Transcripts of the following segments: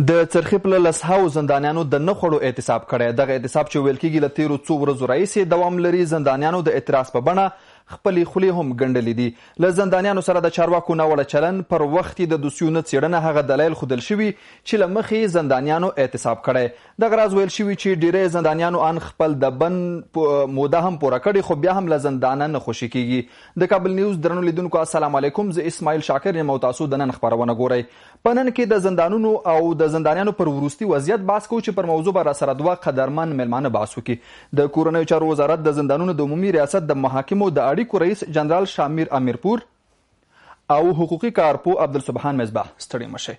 د څرخي په 10,000 زندانیانو د نه خوړو اعتصاب کړی. دغه اعتصاب چې ویل کېږي له تیرو څو ورځو راهیسې دوام لري. زندانیانو د اعتراض په بڼه خپلې خولې هم ګنډلې دي. له زندانیانو سره د چارواکو ناوړه چلن پر وخت د دوسیو نه څېړنه هغه دلایل ښودل شوي چې له مخې زندانیانو اعتصاب کړی. دغه راز ویل شوي چې ډیری زندانیانو ان خپل د بند موده هم پوره کړې، خو بیا هم له زندانه نه خوشي کېږي. د کابل نیوز درنو لیدونکو السلام علیکم، زه اسماعیل شاکر یم او تاسو د نن خپرونه ګورئ. په نن کې د زندانونو او د زندانیانو پر وروستي وضعیت بحث کوو چې پر موضوع به راسره دوه قدرمن میلمانه بحث وکړي. د کورنیو چارو وزارت د زندانونو د عمومي ریاست د محاکمو د اړیکو رئیس جنرال شامیر امیرپور او حقوقي کارپو عبدالسبحان مصباح. ستړي مشئ.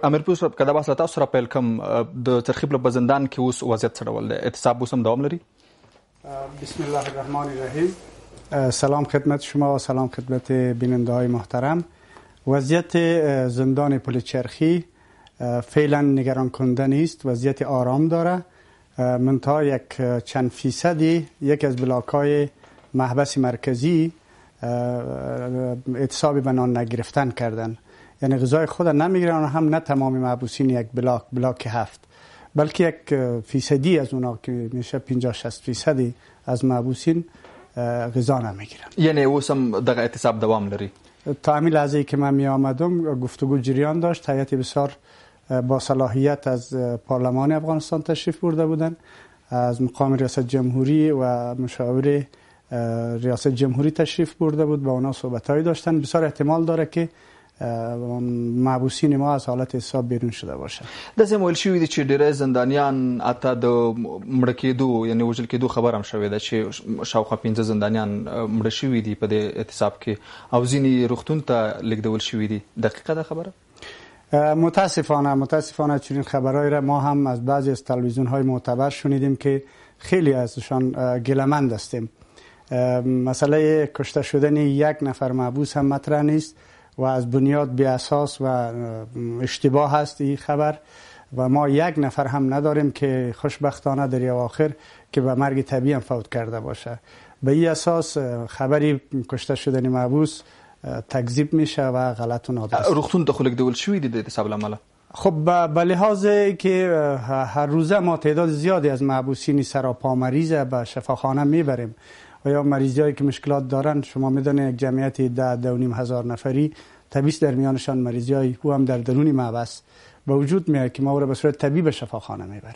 امیرپور صاحب، که دا بحث له تاسو سره پیل کوم، د څرخي په زندان کې اوس وضعیت څه ډول دی؟ اعتصاب اوس هم دوام لري؟ بسم الله الرحمن الرحیم. سلام خدمت شما و سلام خدمت بیننده های محترم. وضعیت زندان پل چرخی فعلا نگران کننده نیست، وضعیت آرام داره. منتها یک چند فیصدی یک از بلاک‌های محبس مرکزی اعتصاب به نان نگرفتن کردن، یعنی غذای خود نمیگیرن، هم نه تمام محبوسین یک بلاک 7 بلکه یک فیصدی از اونا که میشه 50-60 فیصدی از محبوسین غذا نمیگیرن. یعنی اوس هم دغه اعتصاب دوام لري؟ تا همین لحظه‌ای که من می آمدم گفتگو جریان داشت. هیئت بسیار با صلاحیت از پارلمان افغانستان تشریف برده بودند، از مقام ریاست جمهوری و مشاور ریاست جمهوری تشریف برده بود، با اونا صحبت‌هایی داشتن. بسیار احتمال داره که محبوسین ما از حالت اعتصاب بیرون شده باشه. داسې ویل شوي دي چې ډېری زندانیان حتی د مړه کېدو یعنې وژل کېدو خبر هم شوې ده چې شاوخوا 15 زندانیان مړه شوي دي په دې اعتصاب کې او ځینې روغتون ته لیږدول شوي دي. دقیقه ده خبره؟ متاسفانه چنین خبرهایی را ما هم از بعضی از تلویزیون‌های معتبر شنیدیم که خیلی ازشان گله‌مند هستیم. مسئله کشته شدن یک نفر محبوس هم مطرح نیست و از بنیاد بی اساس و اشتباه هست این خبر و ما یک نفر هم نداریم که خوشبختانه در اواخر که به مرگ طبیعی هم فوت کرده باشه. به این اساس خبری کشته شدن محبوس تکذیب میشه و غلط و نادرست. روغتون ته خو لیږدول شوي دي د اعتصاب له امله؟ خب به لحاظ که هر روزه ما تعداد زیادی از محبوسین سراپا مریض به شفاخانه میبریم و یا مریضایی که مشکلات دارن. شما میدونید یک جمعیت 10-10.5 هزار نفری طبیعی در میانشان مریضایی او هم در درون محبس به وجود میاد که ما را به صورت طبیعی به شفاخانه میبریم.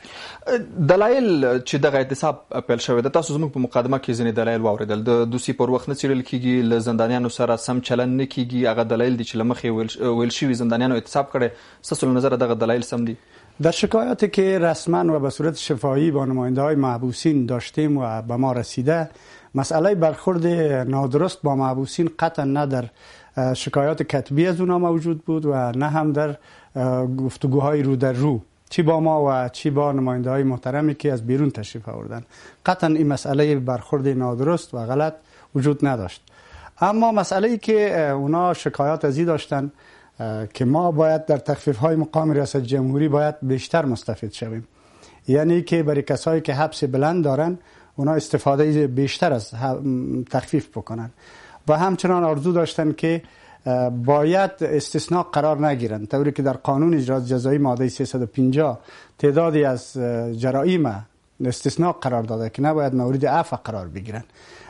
دلایل چې دغه اعتصاب پیل شوی ده، تاسو زموږ په مقدمه کې ځینې دلایل واورېدل. د دوسي پر وخت نه څېړل کېږي، له زندانیانو سره سم چلن نه کېږي. هغه دلایل دي چې له مخې ویل شوي زندانیانو اعتصاب کړی. ستاسو له نظره دغه دلایل سم دي؟ در شکایاتی که رسما و به صورت شفاهی با نماینده های محبوسین داشتیم و به ما رسیده، مسئله برخورد نادرست با محبوسین قطعا نه در شکایات کتبی از اونا موجود بود و نه هم در گفتگوهای رو در رو، چی با ما و چی با نماینده های محترمی که از بیرون تشریف آوردن. قطعا این مسئله برخورد نادرست و غلط وجود نداشت. اما مسئله ای که اونا شکایات ازی داشتن که ما باید در تخفیف های مقام ریاست جمهوری باید بیشتر مستفید شویم، یعنی که برای کسایی که حبس بلند دارن اونا استفاده بیشتر از تخفیف بکنن و همچنان آرزو داشتن که باید استثناء قرار نگیرن، طوری که در قانون اجرات جزایی ماده 350 تعدادی از جرایم استثناء قرار داده که نباید مورد عفو قرار بگیرن.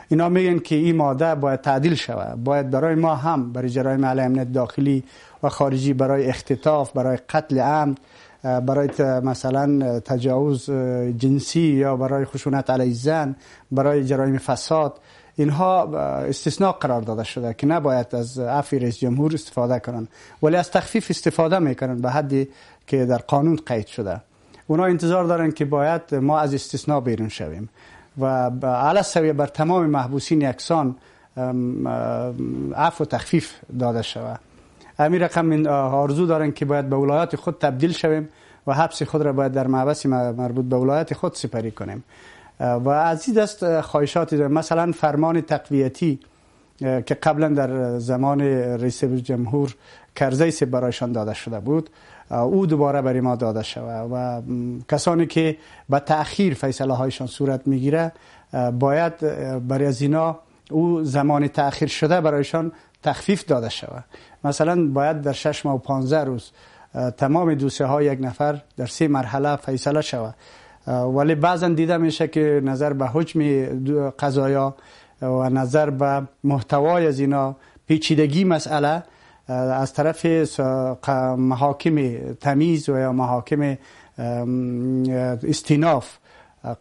اینا میگن که این ماده باید تعدیل شود، باید برای ما هم برای جرایم علیه امنیت داخلی و خارجی، برای اختطاف، برای قتل عمد، برای مثلا تجاوز جنسی یا برای خشونت علیه زن، برای جرایم فساد، اینها استثناء قرار داده شده که نباید از عفو رئیس جمهور استفاده کنن، ولی از تخفیف استفاده میکنن به حدی که در قانون قید شده. اونا انتظار دارن که باید ما از استثناء بیرون شویم و علی سویه بر تمام محبوسین یکسان عفو و تخفیف داده شود. همین رقم آرزو دارن که باید به ولایات خود تبدیل شویم و حبس خود را باید در محبس مربوط به ولایت خود سپری کنیم و از این دست خواهشاتی دارم. مثلا فرمان تقویتی که قبلا در زمان رئیس جمهور کرزی برایشان داده شده بود، او دوباره برای ما داده شود و کسانی که به تأخیر فیصله هایشان صورت میگیره باید برای از اینا او زمان تأخیر شده برایشان تخفیف داده شود. مثلا باید در 6 ماه و 15 روز تمام دوسیه ها یک نفر در 3 مرحله فیصله شود. ولی بعضا دیده میشه که نظر به حجم قضایا و نظر به محتوای از اینا، پیچیدگی مسئله از طرف محاکم تمیز و یا محاکم استیناف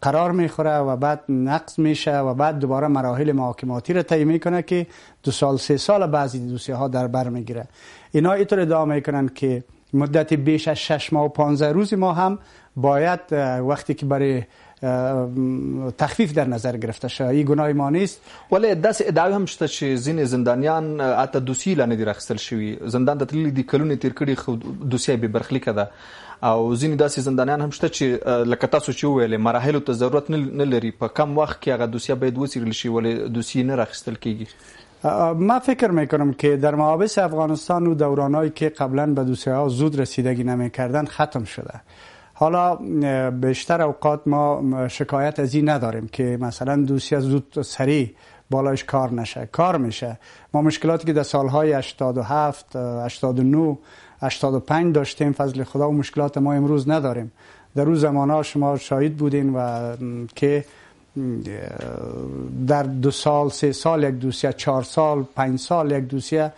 قرار میخوره و بعد نقض میشه و بعد دوباره مراحل محاکماتی را طی میکنه که 2 سال 3 سال بعضی دوسیه ها در بر میگیره. اینا اینطور ادعا میکنن که مدت بیش از 6 ماه و 15 روز ما هم باید وقتی که برای تخفیف در نظر گرفته شد. این گناه ما نیست. ولی داسې ادعای هم شته چې ځینې زندانیان اته دوسیې لا نه دي راخیستل شوي، زندان ته تللي دي، کلونه تیر کړي، خو دوسیه بې برخلیکه ده. او ځینې داسې زندانیان هم شته چې لکه تاسو چې وویلې مراحلو ته ضرورت نه لري، په کم وخت کې هغه دوسیه باید وڅېړل شي، ولې دوسیې نه راخیستل کیږي. ما فکر میکنم که در محابس افغانستان و دورانایی که قبلا به دوسیه ها زود رسیدگی نمیکردن ختم شده. حالا بیشتر اوقات ما شکایت از این نداریم که مثلا دوسیه زود سریع بالایش کار نشه، کار میشه. ما مشکلاتی که در سالهای 87 89 85 داشتیم فضل خدا و مشکلات ما امروز نداریم. در روز زمانها شما شاهد بودین و که در 2 سال 3 سال یک دوسیه، 4 سال 5 سال یک دوسیه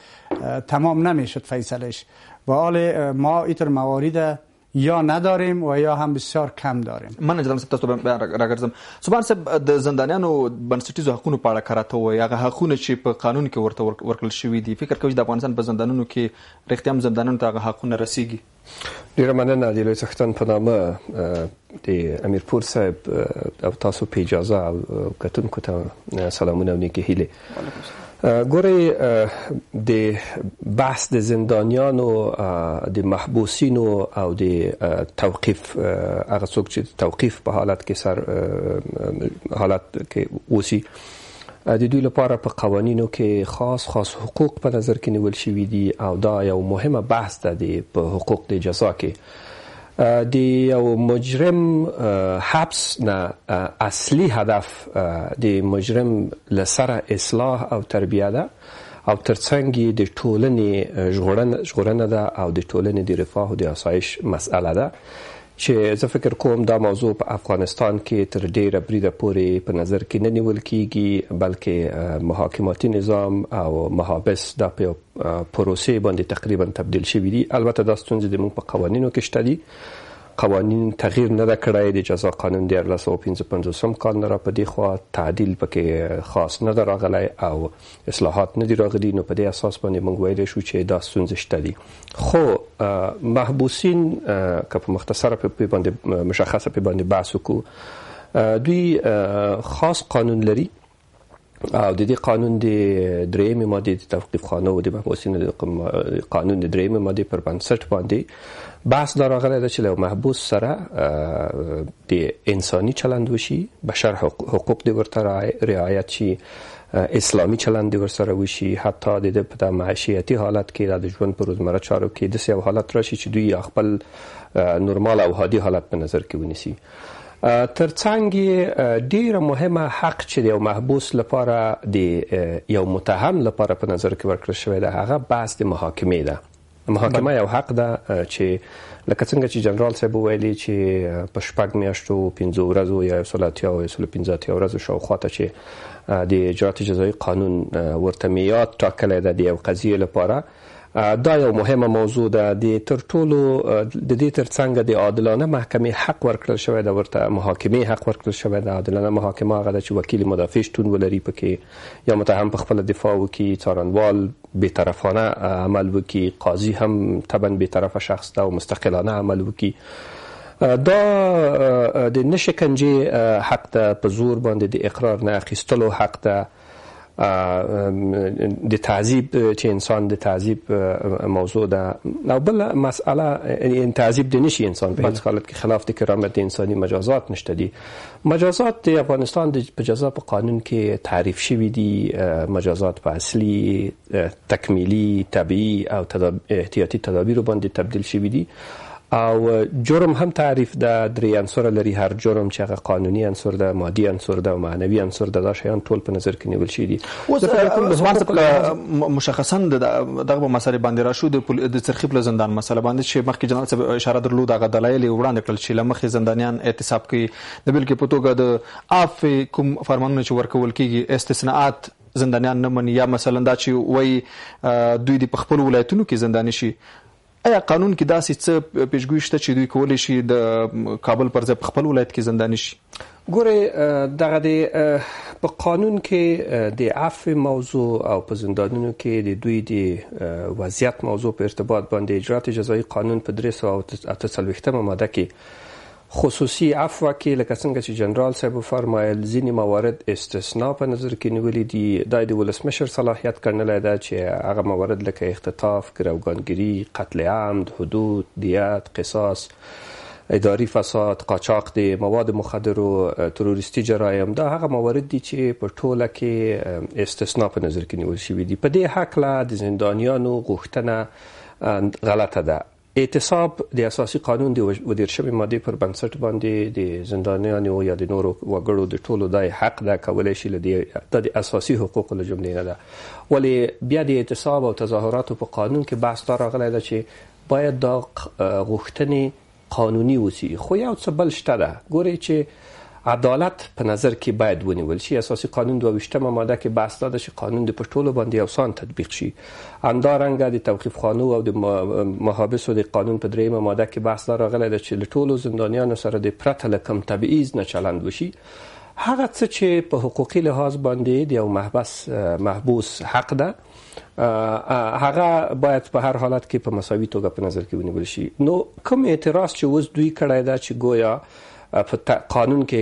تمام نمیشد فیصلش. و حال ما اینطور موارد یا نداریم و یا هم بسیار کم داریم. من جناب صاحب تاسو ته راګرځم. سبحان صاحب د زندانیانو بنسټیزو حقوقو په اړه کراته وایي، هغه حقوقونه چې په قانون کې ورته ورکړل شوي دي، فکر کوئ د افغانستان په زندانونو کې رښتیا هم زندانیانو ته هغه حقوقونه رسیږي؟ ډیره مننه د لوی څښتن په نامه د امیرپور صاحب او تاسو په اجازه او کتونکو ته سلامونه او نیکې هیلې. ګورئ، د بحث د زندانیانو، د محبوسینو او د توقیف، هغه څوک چې توقیف په حالت کې اوسي، د دوی لپاره په قوانینو کې خاص حقوق په نظر کې نیول شوي دي او دا یو مهمه بحث ده په حقوق د جزا کې. د یو مجرم حبس نه اصلي هدف د مجرم لسره اصلاح او تربیه ده او ترڅنګ د ټولنې ژغورنه ده او د ټولنې د رفاه او د آسایش مسئله ده چې زه فکر کوم دا موضوع په افغانستان کې تر ډیره بریده پورې په نظر کې نه نیول کیږي، بلکې محاکماتي نظام او محابس دا په پروسې باندې تقریبا تبدیل شوي دي. البته دا ستونزې زموږ په قوانینو کې شته دي. قوانین تغییر نه ده کړی، د جزا قانون د 1855 کال نه را په دې خوا تعدیل پکې خاص نه ده راغلی او اصلاحات نه دي راغلي، نو په دې اساس باندې موږ ویلی شو چې دا ستونزې شته دي. خو محبوسین که په مختصره په باندې مشخصه په باندې بحث وکړو، دوی خاص قانون لري او د دې قانون د 3 ماده د توقیف خانه او د محبوسینو د قانون د 3 ماده پر بنسټ باندې بحث دا راغلی ده چې له محبوس سره د انساني چلند وشي، بشر حقوق د ورته رعایت شي، اسلامي چلند د ورسره وشي، حتی د په معیشتي حالت کې د ژوند په روزمره چارو کې داسې یو حالت راشي چې دوی خپل نورمال او عادي حالت په نظر کې ونیسي. ترڅنګ ډیره مهمه حق چې د یو محبوس لپاره د یو متهم لپاره په نظر کې ورکړل شوی ده، هغه بحث د محاکمې ده. محاکمه یو حق ده چې لکه څنګه چې جنرال صاحب ویلي چې په 6 میاشتو 5 ورځو یا 115 ورځو شاوخواته چې د اجرات جزایي قانون ورته میعاد ټاکلی ده د یو قضیې لپاره، دا یو مهمه موضوع ده. د تر ټولو د دې ترڅنګ د عادلانه محکمې حق ورکړل شوی ده، ورته محاکمې حق ورکړل شوی ده. عادلانه محاکمه هغه ده چې وکیل مدافع شتون ولري پکې، یا متهم په خپله دفاع وکړي، څارنوال بی‌طرفانه عمل وکړي، قاضي هم طبعا بی‌طرفه شخص ده او مستقلانه عمل وکړي. دا د نشکنجې حق ده، په زور باندې د اقرار نه اخیستلو حق ده، د تعذیب چې انسان د تعذیب موضوع ده. او بل مسئله یعنی تعذیب د نشي انسان په هیڅ حالت کې خلاف د کرامت انساني مجازات نشته دي. مجازات د افغانستان د جزا په قانون کې تعریف شوي دي، مجازات په اصلي، تکمیلی، طبیعي او احتیاطي تدابیر باندې تبدیل شوي دي او جرم هم تعریف ده، 3 عنصر لري هر جرم چې هغه قانوني عنصر ده، مادي عنصر ده او معنوي عنصر ده. دا شیان ټول په نظر کې نیول شي دي. مشخصا دغه مسله باندې راشو د ترخیب له زندان مسله باندې چې مخکې جنرال صاحب اشاره درلود، هغه دلایل وړاندې کړل چې لمخې زندانیان اعتصاب کوي د بلکې په توګه د عفو کوم فرمانونه چې ورکول کیږي استثناءات زندانیان نه مني، یا مثلا دا چې وایي دوی د خپل ولایتونو کې زنداني شي. آیا قانون کې داسې څه پیشګویي شته چې دوی کولی شي د کابل پر ځای په خپل ولایت کې زنداني شي؟ ګورې دغه د په قانون کې د عفو موضوع او په زندانونو کې د دوی د وضعیت موضوع په ارتباط باندې اجرات جزایي قانون په 348 ماده کې خصوصي عفو کې لکه څنګه چې جنرال صاحب فرمایل ځینې موارد استثناء په نظر کې نیولي دي. د ولسمشر صلاحیت کړنلی ده چې هغه موارد لکه اختطاف، ګروګانګري، قتل عمد، حدود، دیت، قصاص، اداري فساد، قاچاق د مواد مخدرو، تروریستي جرایم، دا هغه موارد دي چې په ټوله کې استثناء په نظر کې نیول شوي دي. په دې هکله د زندانیانو غوښتنه غلطه ده. اعتصاب د اساسي قانون د 20 ماده پر بنسټ باندې د زندانیانو یا د نورو وګړو د ټولو د حق ده کولای شي د اساسي حقوقو له جملې نه ده. ولی بیا د اعتصاب او تظاهراتو په قانون کې بحث دا راغلی ده چې باید دا غوښتنې قانوني وسی، خو یو څه بل شته ده. ګورئ چې عدالت په نظر کې باید ونیول شي. اساسي قانون 22 ماده کې بحث دا ده چې قانون د پټولو باندې یوسان تطبیق شي. همدارنګه د توقیف خانو او د محابسو د قانون په 3 ماده کې بحث دا راغلی ده چې له ټولو زندانیانو سره د پرته له کوم تبعیض نه چلند وشي. هغه څه چې په حقوقي لحاظ باندې د یو محبوس حق ده هغه باید په هر حالت کې په مساوي توګه په نظر کې ونیول شي. نو کوم اعتراض چې اوس دوی کړی ده چې گویا په قانون کې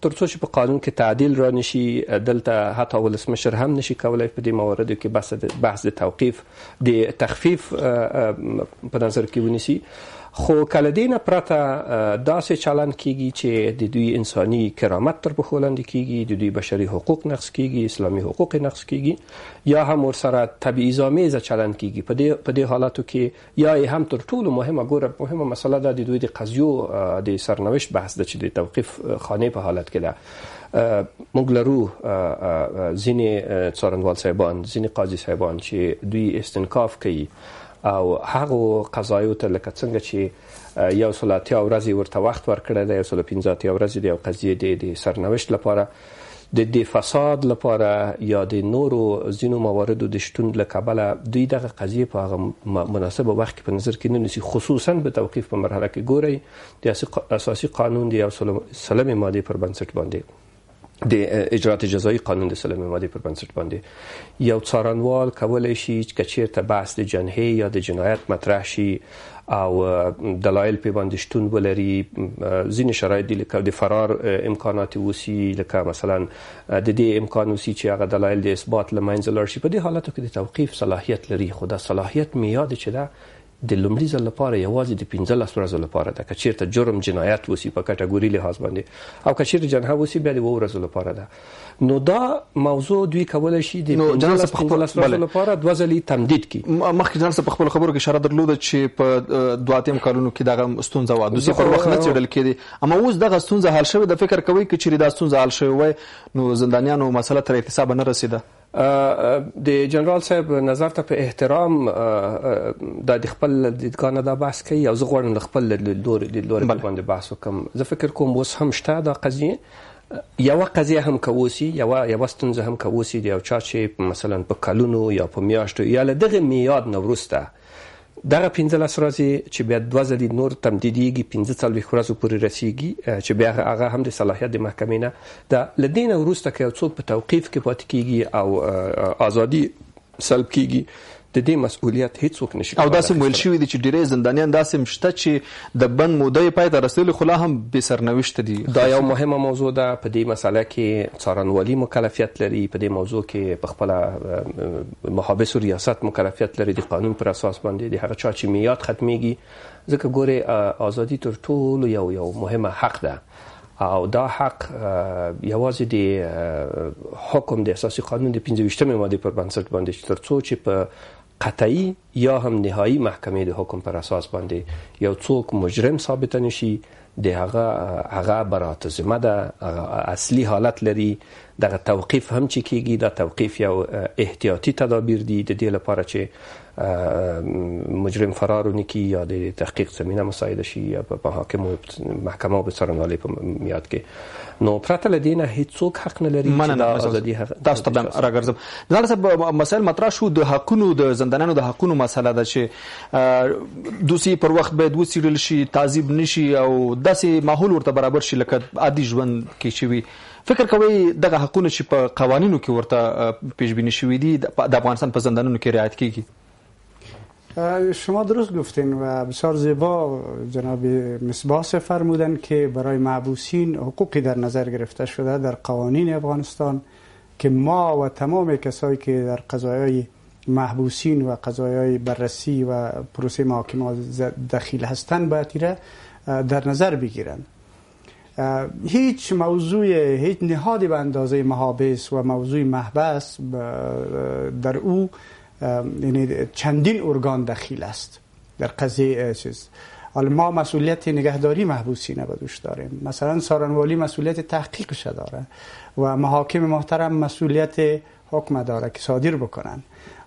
ترڅو چې په قانون کې تعدیل را نشي، دلته حتی ولسمشر هم نشي کولای په دې مواردو کې بحث د توقیف د تخفیف په نظر کې ونیسي. خو کله دې نه پرته داسې چلند کیږي چې د دوی انساني کرامت تر پښو لاندې کیږي، د دوی بشري حقوق نقض کیږي، اسلامي حقوق نقض کیږي، یا هم ورسره تبعیض‌آمیزه چلند کیږي. په دې حالاتو کې یا هم تر ټولو مهمه مسله ده د دوی د قضیو د سرنوشت بحث ده چې د توقیف خانې په حالت کې ده. موږ لرو ځینې څارنوال صاحبان، ځینې قاضي صاحبان چې دوی استنکاف کوي او هغه قضایو ته لکه څنګه چې 180 ورځې ورته وخت ورکړی دی، 115 ورځې د یو قضیې د سرنوشت لپاره، د فساد لپاره یا د نورو ځینو مواردو د شتون له کبله دوی دغه قضیې په هغه مناسبه وخت کې په نظر کې نه نیسي. خصوصا به توقیف په مرحله کې ګورئ د اساسي قانون د 1 ماده پر بنسټ باندې، د اجرات جزایی قانون د 1 ماده پر بنسټ باندې یو څارنوال کولی شي چې چیرته بحث د جنحې یا د جنایت مطرح شي او دلایل په باندې شتون ولري، ځینې شرایط دي لکه د فرار امکانات وسی، لکه مثلا د دې امکان وسی چې هغه دلایل د اثبات له منځه لاړ شي. په دې حالاتو کې د توقیف صلاحیت لري، خو دا صلاحیت میاد چې دا د لومړي ځل لپاره یوازې د 15 ورځو لپاره ده. که چیرته جرم جنایت وسی په کټګوري لحاظ باندې او که چیرته جنحه وسی بیا د 2 ورځو لپاره ده. نو دا موضوع دوی کولی شي د 15 ورځو لپاره 2 ځلې تمدید کړي. مخکې جنرال صاحب په خپلو خبرو کې اشاره درلوده چې په 2 کالونو کې دغه ستونزه وه، دوی پر وخت نه څېړل کېدې، اما اوس دغه ستونزه حل شوې ده. فکر کوئ که چیرې دا ستونزه حل شوې وای نو زندانیانو مسله تر اعتصاب نه رسېده؟ د جنرال صاحب نظر ته په احترام د خپل دیدګاه نه دا بحث کوي او زه غواړم د خپل لیدلوري باندې بحث وکړم. زه فکر کوم اوس هم شته دا قضیه، یوه قضیه هم که اوسي، یوه ستونزه هم که اوسي د یو چا چې مثلا په کلونو یا په میاشتو یا له دغه میاد نه وروسته دغه 15 ورځې چې بیا 2 ځلې نور تمدیدیږي، 45 ورځو پورې رسیږي چې بیا هغه هم د صلاحیت د محکمې نه ده. له دې نه وروسته که یو څوک په توقیف کې پاتې کېږي او ازادي سلب کېږي، د دې مسؤلیت هیڅوک نشي او داسې ویل شوي دي چې ډېری زندانیان داسې شته چې د بند موده یې پای ته رسېدلې خو لا هم بې سرنوشته دي. دا یو مهمه موضوع ده. په دې مسله کې څارنوالي مکلفیت لري، په دې موضوع کې په خپله محابسو ریاست مکلفیت لري د قانون پر اساس باندې د هغه چا چې میاد ختمیږي. ځکه ګورې ازادي تر ټولو یو مهمه حق ده او دا حق یوازې د حکم د اساسي قانون د 25 ماده پر بنسټ باندې تر څو چې په قطعی یا هم نهایی محکمه د حکم پر اساس باندې یو څوک مجرم ثابت نشي د هغه برات ذمه ده، اصلي حالت لري. دغه توقیف هم چې کیږي، دا توقیف یو احتیاطي تدابیر دي د دې لپاره چې مجرم فرار ونکړي یا د تحقیق زمینه مساعده شي یا په حاکم او محکمه او څارنوالۍ په میاد کې. نو پرته له دې نه هیڅوک حق نه لري چې دا ازادي تاسو ته راګرځم. جنرال صاحب، مسایل مطرح شو د حقونو د زندانیانو د حقونو مسله ده چې دوسی پر وخت باید وڅیړل شي، تعذیب نشي او داسې ماحول ورته برابر شي لکه عادي ژوند کې شوي. فکر کوي دغه حقونه چې په قوانینو کې ورته پیشبینی شوي دي د افغانستان په زندانونو کې رعایت کیږي؟ شما درست گفتین و بسیار زیبا جناب مصباح فرمودن که برای محبوسین حقوقی در نظر گرفته شده در قوانین افغانستان که ما و تمام کسایی که در قضایای محبوسین و قضایای بررسی و پروسه محاکمه دخیل هستند باید در نظر بگیرند. هیچ نهادی به اندازه محابس و موضوع محبس در او یعنی چندین ارگان دخیل است در قضیه چیز. حالا ما مسئولیت نگهداری محبوسین به دوش داریم، مثلا څارنوالی مسئولیت تحقیقش داره و محاکم محترم مسئولیت حکم داره که صادر بکنن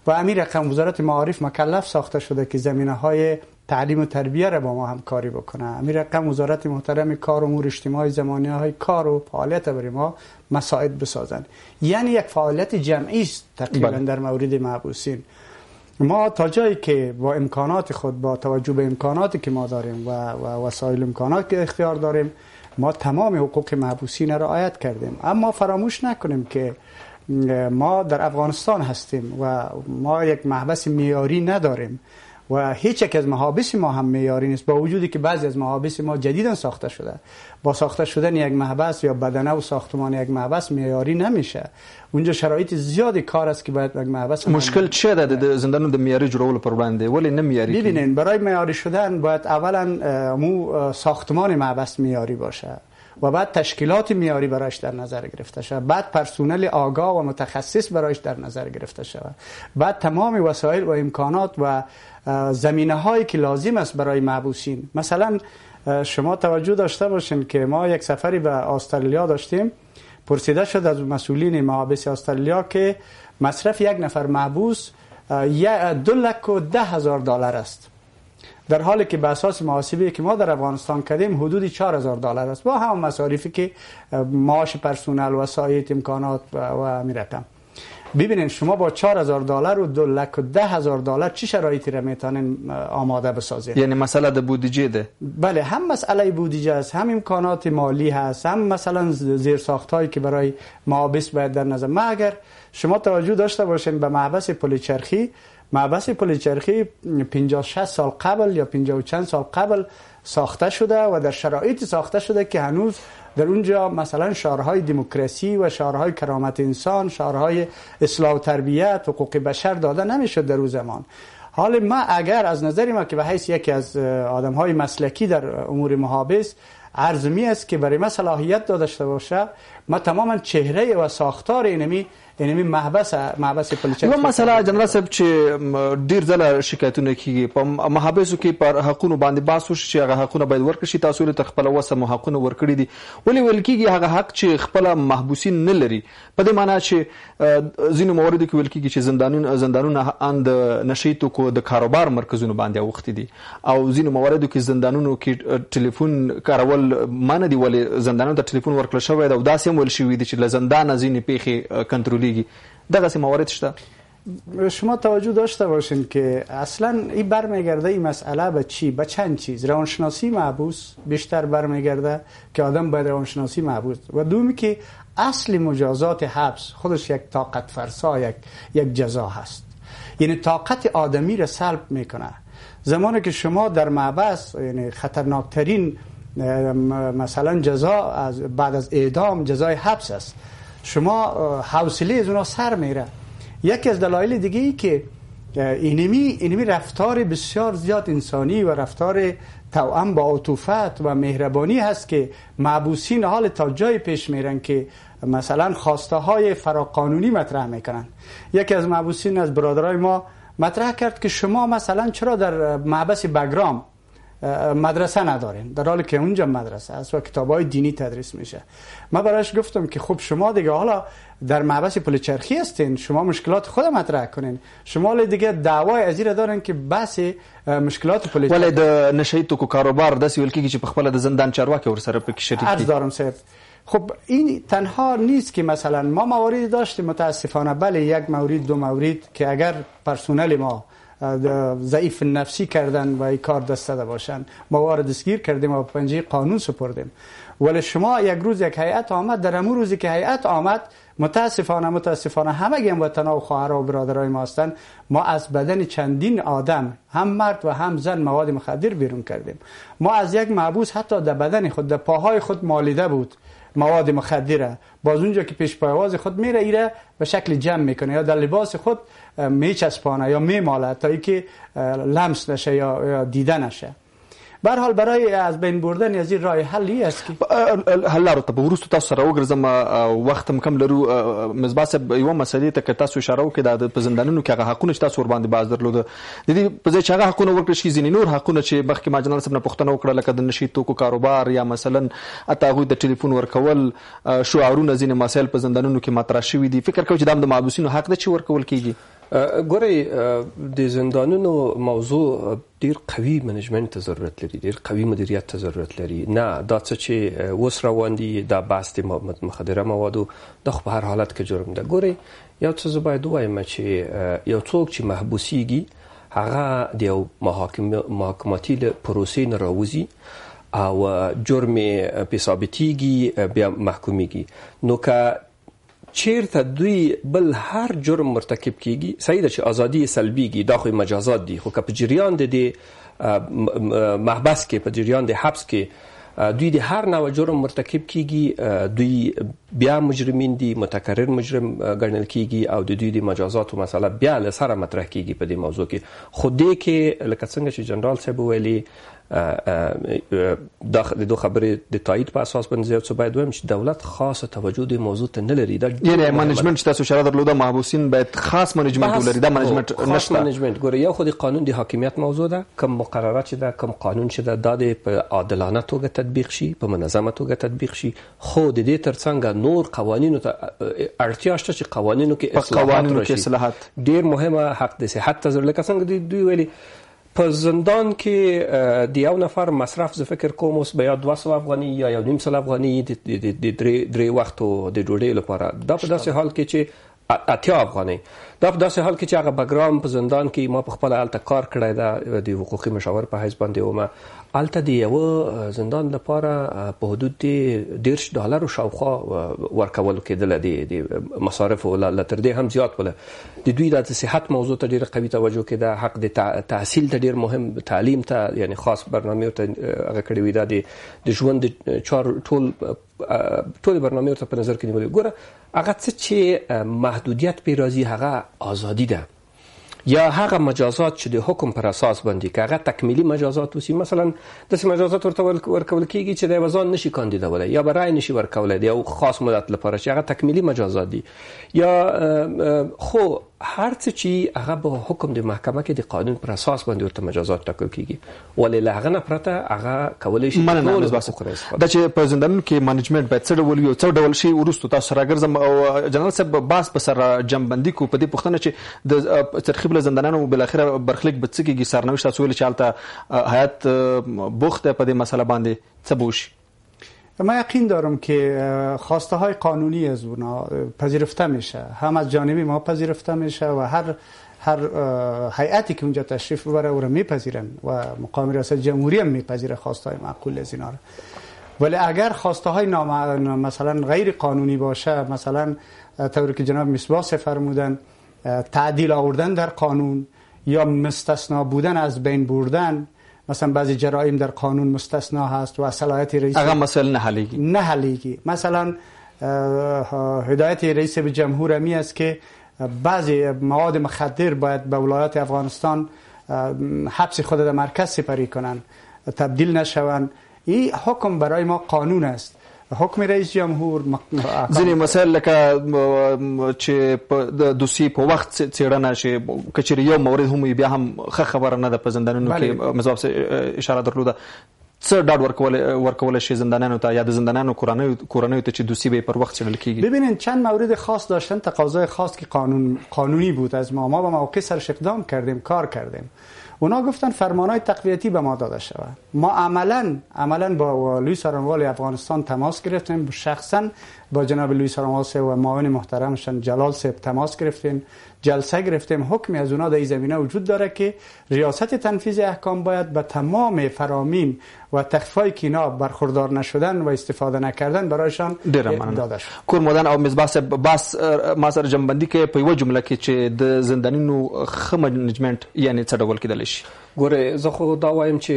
و امیر رقم وزارت معارف مکلف ساخته شده که زمینه‌های تعلیم و تربیه را با ما همکاری بکنه. امیر رقم وزارت محترم کار و امور اجتماعی زمانه‌های کار و فعالیت برای ما مساعد بسازن. یعنی یک فعالیت جمعی است تقریبا در مورد محبوسین. ما تا جایی که با امکانات خود، با توجه به امکاناتی که ما داریم و وسایل امکانات که اختیار داریم، ما تمام حقوق محبوسین را رعایت کردیم. اما فراموش نکنیم که ما در افغانستان هستیم و ما یک محبس معیاری نداریم و هیچ یک از محابس ما هم معیاری نیست، با وجودی که بعضی از محابس ما جدیداً ساخته شده. با ساخته شدن یک محبس یا بدنه و ساختمان یک محبس معیاری نمیشه. اونجا شرایط زیادی کار است که باید یک محبس. مشکل چیه د زندانونو د معیاري جوړولو پر وړاندې ولی نه معیاري؟ ببینین، برای معیاری شدن باید اولا ساختمان محبس معیاری باشه و بعد تشکیلات معیاری برایش در نظر گرفته شود، بعد پرسنل آگاه و متخصص برایش در نظر گرفته شود، بعد تمام وسایل و امکانات و زمینه‌هایی که لازم است برای محبوسین. مثلا شما توجه داشته باشین که ما یک سفری به استرالیا داشتیم، پرسیده شد از مسئولین محابس استرالیا که مصرف یک نفر محبوس $210,000 است، در حالی که به اساس محاسبه که ما در افغانستان کردیم حدود $4,000 است، با هم مصارفی که معاش پرسنل، وسایل، امکانات و میرقم. ببینین شما با $4,000 و $210,000 چه شرایطی را میتونین آماده بسازید؟ یعنی مسئله د بودجه ده؟ بله، هم مسئله بودجه است، هم امکانات مالی هست، هم مثلا زیرساخت‌هایی که برای محابس باید در نظر. ما اگر شما توجه داشته باشین به محبس پلچرخی، محبس پلچرخی 50-60 سال قبل یا 50 و چند سال قبل ساخته شده و در شرایطی ساخته شده که هنوز در اونجا مثلا شعارهای دموکراسی و شعارهای کرامت انسان، شعارهای اصلاح و تربیت، حقوق بشر داده نمیشد در اون زمان. حالا ما اگر از نظر ما که به حیث یکی از آدمهای مسلکی در امور محابس عرض می است که برای ما صلاحیت داشته باشه، ما تماما چهره و ساختار اینمی محبس پلچرخی. یو مسله جنرال صاحب چې ډیر ځله شکایتونه کیږي په محابسو کې پر حقونو باندې بحث وشي چې هغه حقونه باید ورکړي شي. تاسو له خپل وسه حقونه ورکړي دي، ولی ویل کیږي هغه حق چې خپل محبوسین نه لري، په دې معنی چې ځینو مواردو کې ویل کیږي چې زندانونه اند نشي توکو د کاروبار مرکزونو باندې وخت دي او ځینو مواردو کې زندانونو کې ټلیفون کارول مانه دی، ولی زندانونو ته ټلیفون ورکړل شوی دا داسې ول شوی دي چې له زندان ځینې پیخي کنټرول دغه سي موارد شته. شما توجه داشته باشین که اصلا این برمیگرده این مسئله به چی؟ به چند چیز. روانشناسی محبوس بیشتر برمیگرده که آدم باید روانشناسی محبوس و دومی که اصل مجازات حبس خودش یک طاقت فرسا، یک جزا هست، یعنی طاقت آدمی را سلب میکنه. زمانی که شما در محبس، یعنی خطرناکترین مثلا جزا بعد از اعدام جزای حبس است، شما حوصله از اونا سر میره. یکی از دلایل دیگه ای که اینمی رفتار بسیار زیاد انسانی و رفتار توأم با عطوفت و مهربانی هست که محبوسین حال تا جای پیش میرن که مثلا خواسته های فراقانونی مطرح میکنن. یکی از محبوسین از برادرای ما مطرح کرد که شما مثلا چرا در محبس بگرام مدرسه ندارین، در حالی که اونجا مدرسه است و کتابای دینی تدریس میشه. من برایش گفتم که خب شما دیگه حالا در محبس پلچرخی هستین، شما مشکلات خود مطرح کنین. شما دیگه دعوای ازیره دارن که بحث مشکلات پلچرخی ولې د نشئی توکو کاروبار داسې ویل کېږي چې په خپله د زندان چارواکي ورسره پکې شریک دي. عرض دارم صاحب، خب این تنها نیست که مثلا ما مواردی داشتیم متاسفانه، بله یک مورد دو مورد که اگر پرسنل ما ضعیف نفسی کردن و این کار دست داده باشن ما وارد دستگیر کردیم و پنجه قانون سپردیم. ولی شما یک روز یک هیئت آمد، در همون روزی که هیئت آمد متاسفانه همه هموطنا و خواهرها و برادرای ما هستن، ما از بدن چندین آدم هم مرد و هم زن مواد مخدر بیرون کردیم. ما از یک محبوس حتی در بدن خود در پاهای خود مالیده بود مواد مخدره، باز اونجا که پیش پایواز خود میره ایره به شکل جمع میکنه یا در لباس خود میچسبانه یا میماله تا اینکه لمس نشه یا دیده نشه. به هر حال برای از بین بردن از این راه حلی است که حل لارو ته ورستو تاسو سره وګرځم وخت کم لرو. مصباح صاحب یو مسلې ته تاسو اشاره وکړه د په زندانونو کې هغه حقونه چې تاسو ور باندې باز درلود، د دې په ځای چې هغه حقونه ورکړل شي ځینې نور حقونه چې مخکې ما جنرال صاحب نه پوښتنه وکړه لکه د نشي توکو کاروبار یا مثلا اته هغوی د ټلیفون ورکول شعارونه ځینې مسایل په زندانونو کې مطرح شوي دي، فکر کوم چې دا د محبوسینو حق ده چې ورکول کیږي؟ ګورئ د زندانونو موضوع ډیر قوي منیجمنت ته ضرورت لري، ډیر قوي مدیریت ته ضرورت لري. نه دا څه چې اوس روان دي دا بحث د مخدره موادو د خو په هر حالت کې جرم ده. ګورئ یو څه زه باید ووایم چې یو څوک چې محبوسیږي هغه د یو محاکماتي پروسې نه راوځي او جرم پې ثابتېږي بیا محکومیږي، نو که چیرته دوی بل هر جرم مرتکب کیږي صحیح ده چې ازادي سلبیږي، دا خو مجازات دي، خو که په جریان د محبس کې په جریان د حبس کې دوی د هر نوع جرم مرتکب کیږي دوی بیا مجرمین دي، متکرر مجرم ګڼل کیږي او د دوی د مجازاتو مسله بیا له سره مطرح کیږي په دې موضوع کې. خو دې کې لکه څنګه چې جنرال صاحب ویلي د دوه خبرې د تایید په اساس باندې یو څه باید وایم چې دولت خاصه توجه د موضوع ته نه لري. دا یعنی منیجمنت چې تاسو اشاره درلوده محبوسین باید خاص منیجمنت ولري، دا منیجمنت نشته. منیجمنت ګوره یو خو د قانون د حاکمیت موضوع ده، کوم مقررات چې ده کوم قانون چې ده دا په عادلانه توګه تطبیق شي، په منظمه توګه تطبیق شي. خو د دې ترڅنګ نور قوانینو ته اړتیا شته چې قوانینو کې اصلاحات ډیر مهمه حق د صحت ته ضرورت. لکه څنګه دوی ویلي په زندان کې د یو نفر مصرف زه فکر کوم اوس به یا 200 افغاني یا 1.5 افغاني د درې وختو د ډوډۍ لپاره، دا په داسې حال کې چې 80 افغاني، دا په داسې حال کې چې هغه بګرام په زندان کې ما په خپل هلته کار کړی ده د حقوقي مشاور په حیث باندې ومه، هلته د یوه زندان لپاره په حدود $10 شاوخوا ورکول کېدله د مصارفو له تر دې هم زیات وله. د دوی د صحت موضوع ته ډېره قوي توجه کېده، حق د تحصیل ته ډېر مهم، تعلیم ته یعنی خاص برنامې ورته هغه کړې وي، دا د ژوند ټول برنامې ورته په نظر کې نیولې. ګوره هغه څه چې محدودیت پې راځي هغه آزادي ده یا هغه مجازات چې د حکم پر اساس باندې که هغه تکمیلي مجازات وسی، مثلا داسې مجازات ورته ورکول کېږي چې د یوه ځان نشي کاندیدولی یا به رای نشي ورکولی د یو خاص مدت لپاره چې هغه تکمیلي مجازات دي، یا خو هر څه چې هغه به حکم د محکمه کې د قانون پر اساس باندې ورته مجازات ټاکل کېږي، ولې له هغه نه پرته هغه کولی شي دا چې په زندانونو کې منیجمنت باید څه ډول وي او څه ډول شي. وروستو تاسو راګرځم او جنرال صاحب باس په سر جمعبندي کو په دې پوښتنه چې د ترخیب له زندانونو بالاخره برخلیک به څه کېږي. سرنوشت تاسو ویل چې هلته هیئت بوخته په دې مسله باندې څه به وشي؟ ما یقین دارم که خواسته های قانونی از اونا پذیرفته میشه، هم از جانب ما پذیرفته میشه و هر هیئتی که اونجا تشریف ببره او رو میپذیرن و مقام ریاست جمهوری هم میپذیره خواسته های معقول از اینا رو. ولی اگر خواسته های مثلا غیر قانونی باشه، مثلا طوری که جناب مصباح فرمودن تعدیل آوردن در قانون یا مستثنا بودن از بین بردن، مثلا بعضی جرایم در قانون مستثنا هست و صلاحیت رئیس اگر مسئله نه حلیگی مثلا هدایت رئیس به جمهور امی است که بعضی مواد مخدر باید به ولایات افغانستان حبس خود در مرکز سپری کنن، تبدیل نشون. این حکم برای ما قانون است حکم رئیس جمهور ځینې مسایل لکه چې د دوسیې په وخت څېړنه شي که چېرې یو مورد هم بیا هم ښه خبره نه ده په زندانونو کې مصباح اشاره درلوده څه ډاډ ورکولی شي زندانیانو ته یا د زندانیانو کورنیو ته چې دوسیه به پر وقت څېړل کیږي؟ ببینید چند مورد خاص داشتن، تقاضای خاص که قانونی بود از ما به موقع سرش اقدام کردیم، کار کردیم. اونا گفتن فرمانهای تقویتی به ما داده شود. ما عملا با والي سارنوال افغانستان تماس گرفتیم، شخصا با جناب لوی سارنوال و معاون محترمشان جلال صاحب تماس گرفتیم، جلسه گرفتیم. حکمی از اونا در این زمینه وجود داره که ریاست تنفیذ احکام باید به تمام فرامین و تخفیف‌های که اینا برخوردار نشدن و استفاده نکردن برایشان داده شد. کورمدان او مصباح صاحب بس ما سره جنبندي کې په یو جمله کې چې د زندانینو ښه منیجمنت یعنی څه ډول کېدلی شي؟ ګوره زه خو دا وایم چې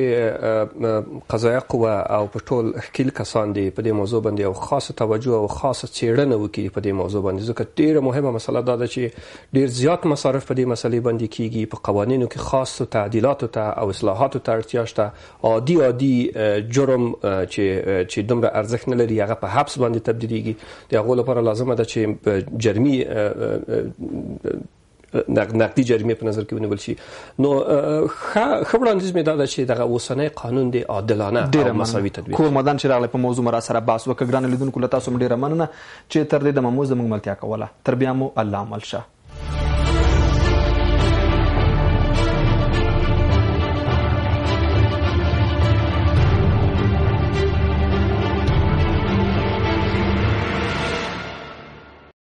قضایه قوه او په ټول ښکیل کسان دي په دې موضوع باندې او خاصه توجه او خاصه څېړنه وکړي په دې موضوع باندې، ځکه ډېره مهمه مسله دا ده چې ډېر زیات مصارف په دې مسلې باندې کیږي. په قوانینو کې خاصو تعدیلاتو ته او اصلاحاتو ته اړتیا شته. عادي جرم چې دومره ارزښت نه لري هغه په حبس باندې تبدیلیږي. د هغو لپاره لازمه ده چې جرمي نقدي جریمه په نظر کې ونیول شي. نو ښه وړاندیز مې دا ده چې دغه اوسنی قانون دی عادلانه او مساوي تطبیق. کورمدان چې راغلی په موضوع مرا سره بحث وکړ. ګرانو لیدونکو له تاسو ډېره مننه چې تر دې دمه مو زموږ ملتیا کوله. تر بیا مو الله عمل شه.